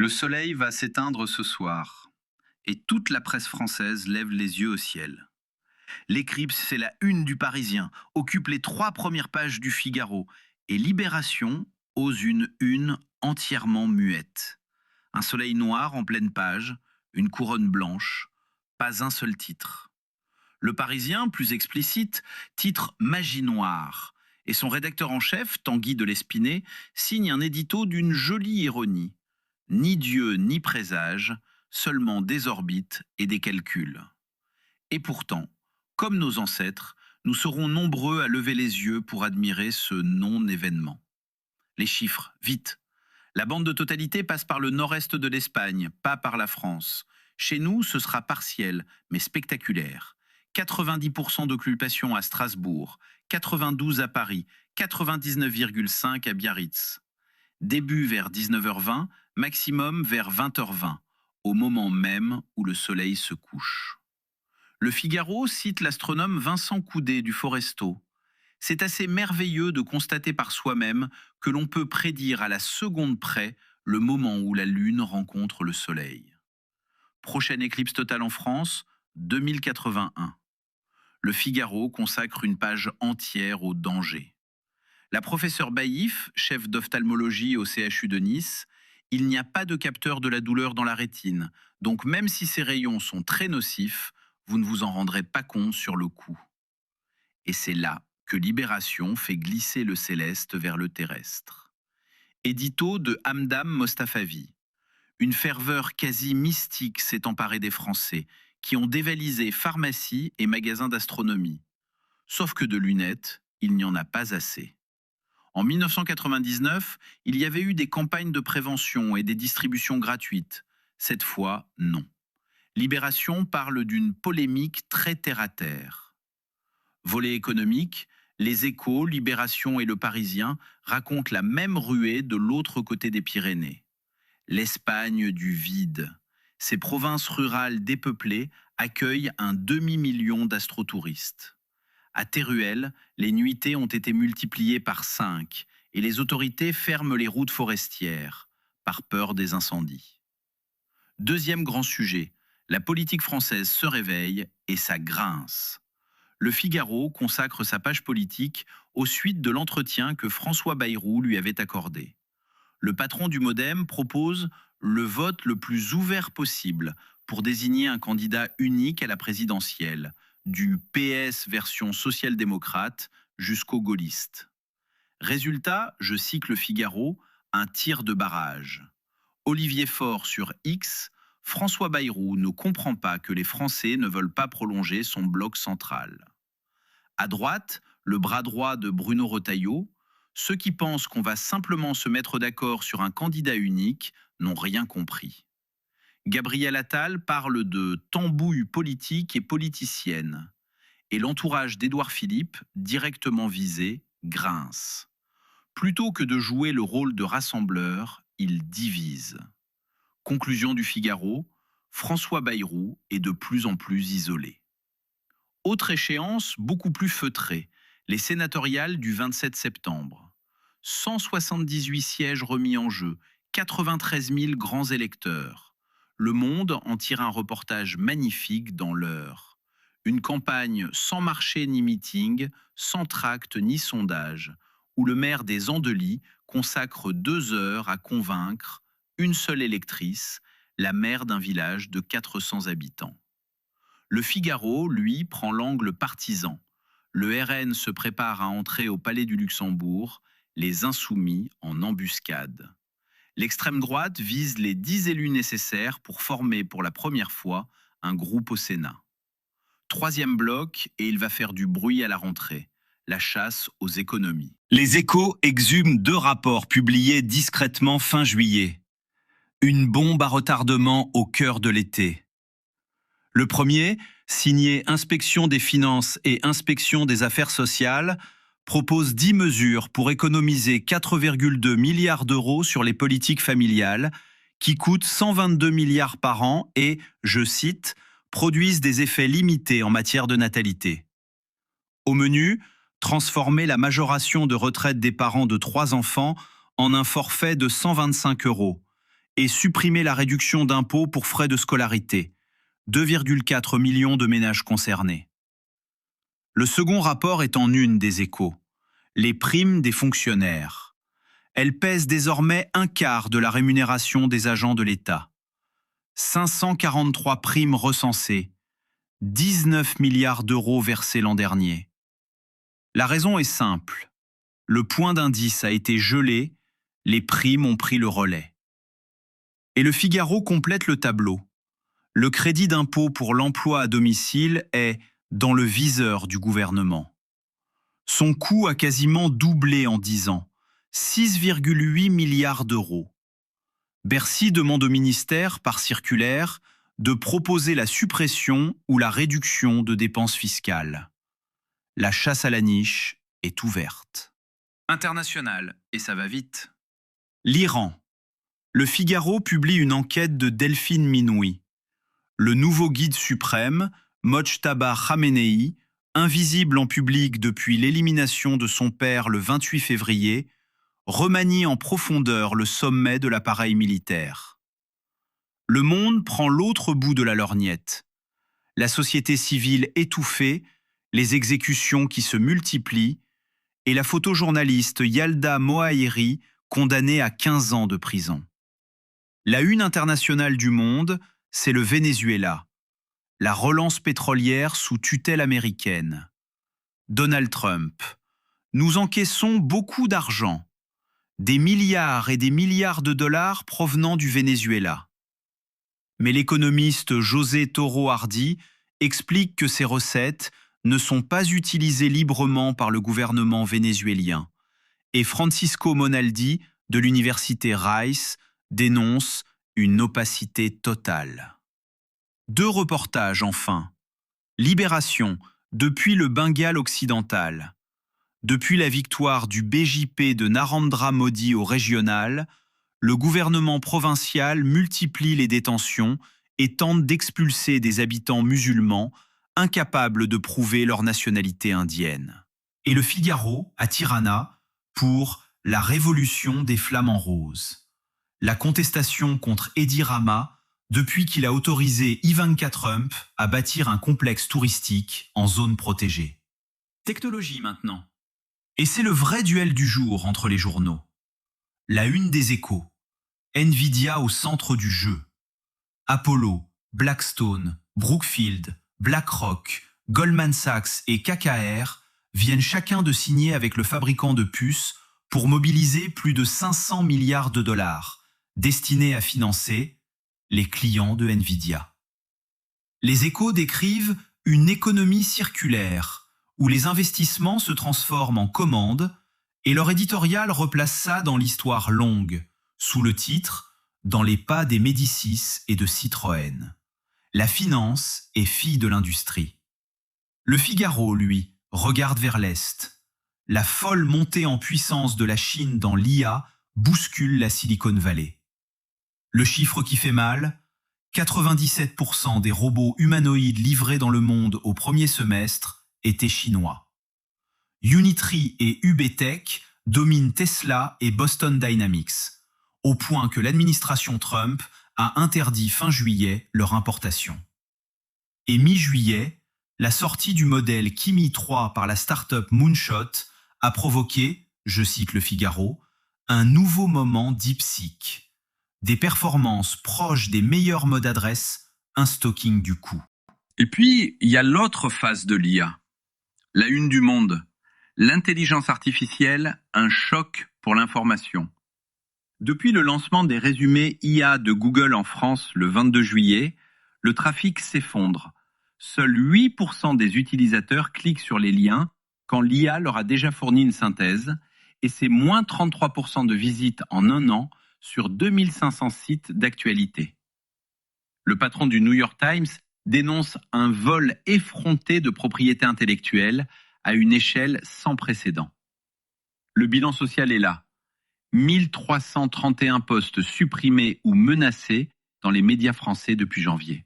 Le soleil va s'éteindre ce soir, et toute la presse française lève les yeux au ciel. L'éclipse, c'est la une du Parisien, occupe les 3 premières pages du Figaro, et Libération ose une une entièrement muette. Un soleil noir en pleine page, une couronne blanche, pas un seul titre. Le Parisien, plus explicite, titre Magie noire, et son rédacteur en chef, Tanguy de Lespinay, signe un édito d'une jolie ironie. Ni Dieu ni présage, seulement des orbites et des calculs. Et pourtant, comme nos ancêtres, nous serons nombreux à lever les yeux pour admirer ce non-événement. Les chiffres, vite. La bande de totalité passe par le nord-est de l'Espagne, pas par la France. Chez nous, ce sera partiel, mais spectaculaire. 90% d'occupation à Strasbourg, 92 à Paris, 99,5 à Biarritz. Début vers 19h20, maximum vers 20h20, au moment même où le soleil se couche. Le Figaro cite l'astronome Vincent Coudet du Foresto. C'est assez merveilleux de constater par soi-même que l'on peut prédire à la seconde près le moment où la Lune rencontre le Soleil. Prochaine éclipse totale en France, 2081. Le Figaro consacre une page entière au danger. La professeure Baïf, chef d'ophtalmologie au CHU de Nice, il n'y a pas de capteur de la douleur dans la rétine, donc même si ces rayons sont très nocifs, vous ne vous en rendrez pas compte sur le coup. Et c'est là que Libération fait glisser le céleste vers le terrestre. Édito de Hamdam Mostafavi. Une ferveur quasi mystique s'est emparée des Français, qui ont dévalisé pharmacies et magasins d'astronomie. Sauf que de lunettes, il n'y en a pas assez. En 1999, il y avait eu des campagnes de prévention et des distributions gratuites. Cette fois, non. Libération parle d'une polémique très terre-à-terre. Volet économique, les Échos, Libération et Le Parisien racontent la même ruée de l'autre côté des Pyrénées. L'Espagne du vide. Ces provinces rurales dépeuplées accueillent un demi-million d'astrotouristes. À Teruel, les nuitées ont été multipliées par 5 et les autorités ferment les routes forestières par peur des incendies. Deuxième grand sujet, la politique française se réveille et ça grince. Le Figaro consacre sa page politique aux suites de l'entretien que François Bayrou lui avait accordé. Le patron du MoDem propose le vote le plus ouvert possible pour désigner un candidat unique à la présidentielle, du PS version social-démocrate jusqu'au gaulliste. Résultat, je cite le Figaro, un tir de barrage. Olivier Faure sur X, François Bayrou ne comprend pas que les Français ne veulent pas prolonger son bloc central. À droite, le bras droit de Bruno Retailleau, ceux qui pensent qu'on va simplement se mettre d'accord sur un candidat unique n'ont rien compris. Gabriel Attal parle de tambouille politique et politicienne. Et l'entourage d'Édouard Philippe, directement visé, grince. Plutôt que de jouer le rôle de rassembleur, il divise. Conclusion du Figaro, François Bayrou est de plus en plus isolé. Autre échéance beaucoup plus feutrée, les sénatoriales du 27 septembre. 178 sièges remis en jeu, 93 000 grands électeurs. Le Monde en tire un reportage magnifique dans l'Heure. Une campagne sans marché ni meeting, sans tract ni sondage, où le maire des Andelys consacre 2 heures à convaincre une seule électrice, la maire d'un village de 400 habitants. Le Figaro, lui, prend l'angle partisan. Le RN se prépare à entrer au Palais du Luxembourg, les Insoumis en embuscade. L'extrême droite vise les 10 élus nécessaires pour former pour la première fois un groupe au Sénat. Troisième bloc, et il va faire du bruit à la rentrée. La chasse aux économies. Les Échos exhument 2 rapports publiés discrètement fin juillet. Une bombe à retardement au cœur de l'été. Le premier, signé Inspection des finances et Inspection des affaires sociales, propose 10 mesures pour économiser 4,2 milliards d'euros sur les politiques familiales, qui coûtent 122 milliards par an et, je cite, produisent des effets limités en matière de natalité. Au menu, transformer la majoration de retraite des parents de 3 enfants en un forfait de 125 euros et supprimer la réduction d'impôts pour frais de scolarité. 2,4 millions de ménages concernés. Le second rapport est en une des Échos. Les primes des fonctionnaires. Elles pèsent désormais un quart de la rémunération des agents de l'État. 543 primes recensées. 19 milliards d'euros versés l'an dernier. La raison est simple. Le point d'indice a été gelé, les primes ont pris le relais. Et le Figaro complète le tableau. Le crédit d'impôt pour l'emploi à domicile est dans le viseur du gouvernement. Son coût a quasiment doublé en 10 ans, 6,8 milliards d'euros. Bercy demande au ministère, par circulaire, de proposer la suppression ou la réduction de dépenses fiscales. La chasse à la niche est ouverte. International, et ça va vite. L'Iran. Le Figaro publie une enquête de Delphine Minoui. Le nouveau guide suprême, Mojtaba Khamenei, invisible en public depuis l'élimination de son père le 28 février, remanie en profondeur le sommet de l'appareil militaire. Le monde prend l'autre bout de la lorgnette. La société civile étouffée, les exécutions qui se multiplient, et la photojournaliste Yalda Moaheri condamnée à 15 ans de prison. La une internationale du Monde, c'est le Venezuela. La relance pétrolière sous tutelle américaine. Donald Trump. Nous encaissons beaucoup d'argent. Des milliards et des milliards de dollars provenant du Venezuela. Mais l'économiste José Toro Hardy explique que ces recettes ne sont pas utilisées librement par le gouvernement vénézuélien. Et Francisco Monaldi, de l'université Rice, dénonce une opacité totale. 2 reportages enfin. Libération, depuis le Bengale occidental. Depuis la victoire du BJP de Narendra Modi au régional, le gouvernement provincial multiplie les détentions et tente d'expulser des habitants musulmans incapables de prouver leur nationalité indienne. Et le Figaro, à Tirana, pour la révolution des flamants roses. La contestation contre Edi Rama depuis qu'il a autorisé Ivanka Trump à bâtir un complexe touristique en zone protégée. Technologie maintenant. Et c'est le vrai duel du jour entre les journaux. La une des Échos. Nvidia au centre du jeu. Apollo, Blackstone, Brookfield, BlackRock, Goldman Sachs et KKR viennent chacun de signer avec le fabricant de puces pour mobiliser plus de 500 milliards de dollars, destinés à financer les clients de Nvidia. Les Échos décrivent une économie circulaire, où les investissements se transforment en commandes, et leur éditorial replace ça dans l'histoire longue, sous le titre « Dans les pas des Médicis et de Citroën ». La finance est fille de l'industrie. Le Figaro, lui, regarde vers l'Est. La folle montée en puissance de la Chine dans l'IA bouscule la Silicon Valley. Le chiffre qui fait mal, 97% des robots humanoïdes livrés dans le monde au premier semestre étaient chinois. Unitree et UBTech dominent Tesla et Boston Dynamics, au point que l'administration Trump a interdit fin juillet leur importation. Et mi-juillet, la sortie du modèle Kimi 3 par la start-up Moonshot a provoqué, je cite le Figaro, un nouveau moment DeepSeek. Des performances proches des meilleurs mots d'adresse, un stocking du coup. Et puis, il y a l'autre face de l'IA. La une du Monde. L'intelligence artificielle, un choc pour l'information. Depuis le lancement des résumés IA de Google en France le 22 juillet, le trafic s'effondre. Seuls 8% des utilisateurs cliquent sur les liens quand l'IA leur a déjà fourni une synthèse, et c'est moins 33% de visites en un an sur 2500 sites d'actualité. Le patron du New York Times dénonce un vol effronté de propriété intellectuelle à une échelle sans précédent. Le bilan social est là. 1331 postes supprimés ou menacés dans les médias français depuis janvier.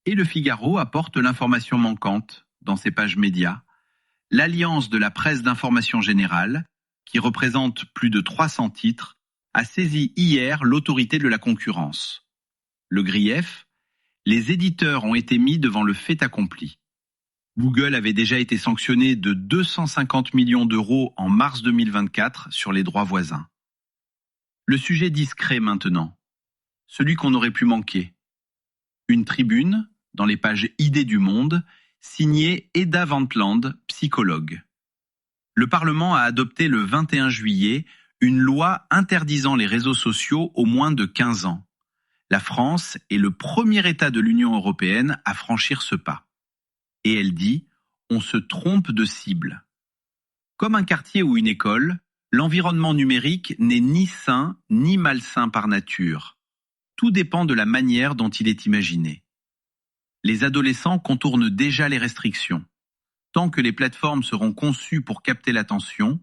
Et le Figaro apporte l'information manquante dans ses pages médias, l'Alliance de la presse d'information générale, qui représente plus de 300 titres, a saisi hier l'autorité de la concurrence. Le grief, les éditeurs ont été mis devant le fait accompli. Google avait déjà été sanctionné de 250 millions d'euros en mars 2024 sur les droits voisins. Le sujet discret maintenant, celui qu'on aurait pu manquer. Une tribune, dans les pages Idées du Monde, signée Eda Wantland, psychologue. Le Parlement a adopté le 21 juillet une loi interdisant les réseaux sociaux aux moins de 15 ans. La France est le premier État de l'Union européenne à franchir ce pas. Et elle dit « on se trompe de cible ». Comme un quartier ou une école, l'environnement numérique n'est ni sain ni malsain par nature. Tout dépend de la manière dont il est imaginé. Les adolescents contournent déjà les restrictions. Tant que les plateformes seront conçues pour capter l'attention,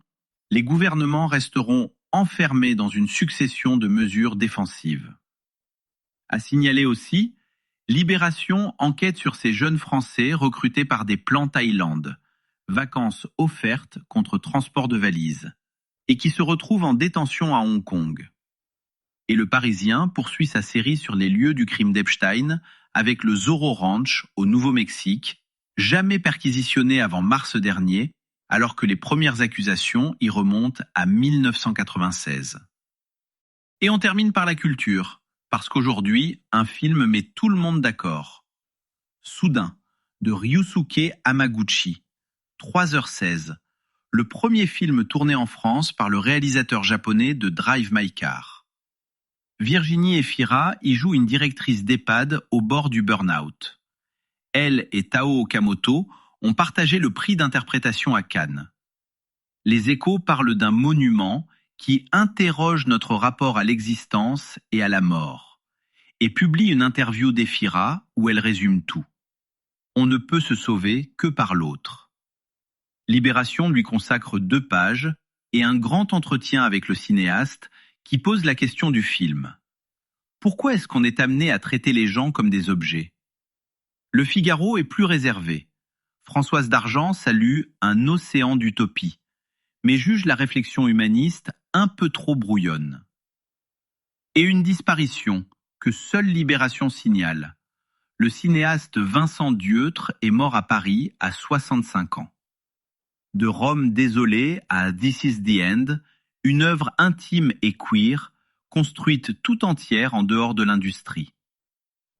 les gouvernements resteront enfermés dans une succession de mesures défensives. À signaler aussi, Libération enquête sur ces jeunes Français recrutés par des plans Thaïlande, vacances offertes contre transport de valises, et qui se retrouvent en détention à Hong Kong. Et le Parisien poursuit sa série sur les lieux du crime d'Epstein avec le Zorro Ranch au Nouveau-Mexique, jamais perquisitionné avant mars dernier, alors que les premières accusations y remontent à 1996. Et on termine par la culture, parce qu'aujourd'hui, un film met tout le monde d'accord. Soudain, de Ryusuke Hamaguchi, 3h16, le premier film tourné en France par le réalisateur japonais de Drive My Car. Virginie Efira y joue une directrice d'EHPAD au bord du burn-out. Elle et Tao Okamoto ont partagé le prix d'interprétation à Cannes. Les Échos parlent d'un monument qui interroge notre rapport à l'existence et à la mort, et publie une interview d'Efira où elle résume tout. On ne peut se sauver que par l'autre. Libération lui consacre 2 pages et un grand entretien avec le cinéaste qui pose la question du film. Pourquoi est-ce qu'on est amené à traiter les gens comme des objets ? Le Figaro est plus réservé. Françoise Dargent salue un océan d'utopie, mais juge la réflexion humaniste un peu trop brouillonne. Et une disparition que seule Libération signale. Le cinéaste Vincent Dieutre est mort à Paris à 65 ans. De Rome désolée à This is the End, une œuvre intime et queer, construite tout entière en dehors de l'industrie.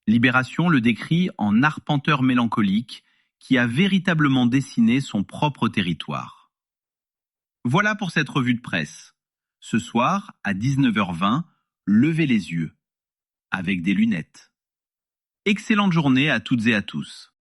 Libération le décrit en arpenteur mélancolique qui a véritablement dessiné son propre territoire. Voilà pour cette revue de presse. Ce soir, à 19h20, levez les yeux, avec des lunettes. Excellente journée à toutes et à tous.